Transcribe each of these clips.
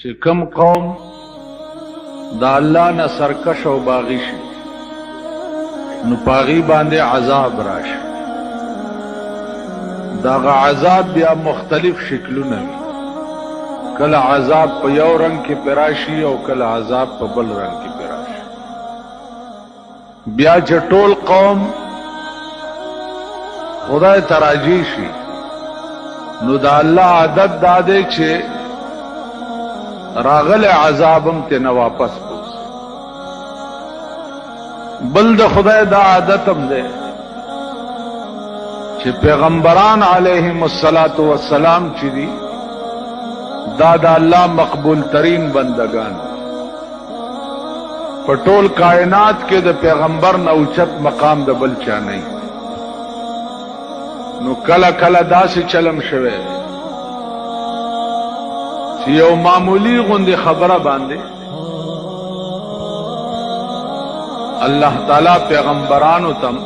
چې کم قوم دا الله نه سرکش او باغی شي نو پاغي باندې عذاب راشي. داغه عذاب بیا مختلف شکلونه وي، کله عذاب په یو رنگ کې پراشي او کله عذاب په بل رنگ کې پراشي. بیا چې ټول قوم خدای تراجی شي نو دا الله عادت داده چې راغل عذابم ته نه واپس پوس. بل د خدای دا عادتم ده چې پیغمبران علیهم الصلاۃ والسلام چې دي دا د الله مقبول ترین بندگان په ټول کائنات کې د پیغمبر نه اوچت مقام د بل چا نه. نو کله کله داسې چلم شوه چې یو معمولی غوندې خبره باندې الله تعالی پیغمبرانو تم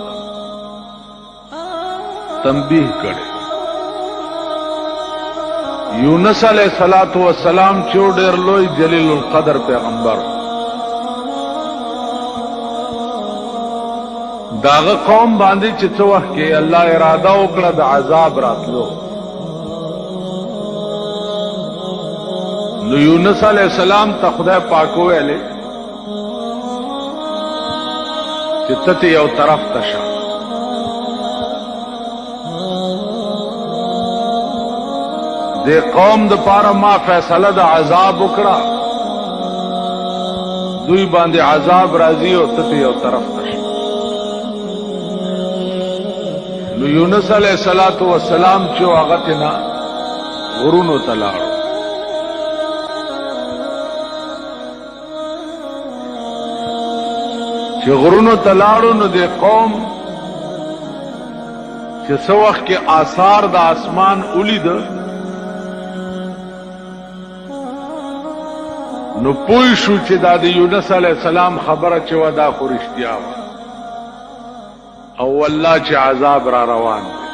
تنبیه کړي. یونس علیہ الصلوۃ والسلام چې ډېر لوی جلیل القدر پیغمبر داغه قوم باندې چې څو وخت کې الله اراده وکړه د عذاب راتلو نو یونس علیہ السلام ته خدای پاک ویلې چې ته یو طرف ته شه. د قوم د پاره ما فیصله د عذاب وکړه، دوی باندې عذاب راځي او ته یو طرف ته شه. نو یونس علیہ الصلوۃ والسلام چې هغه ته نه غرونو ته لاړ چې غرونو ته لاړو نو د قوم چې څو وخت کې آثار د اسمان ولید نو پوه شو چې دا د یونس علیہ السلام خبره چې ودا خو رښتیا وه او والله چې عذاب را روان دی.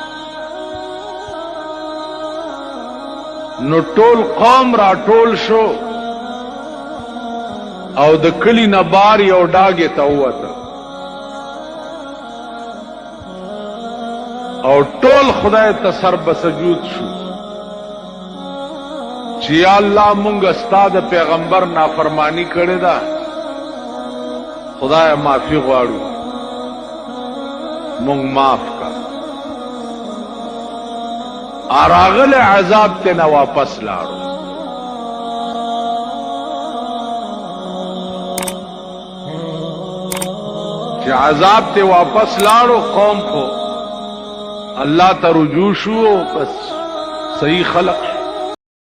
نو ټول قوم را ټول شو او د کلی نه بار یو ډاګې ته ووته او ټول خدای ته سر بسجود شو چې یا الله مونږ ستا د پیغمبر نافرمانی کړې ده، خدای معافي غواړو مونږ معاف کا. اراغل عذاب ته نه واپس لاړو. چې عذاب ته واپس لاړو قوم کو الله ته رجوع شو، بس صحیح خلق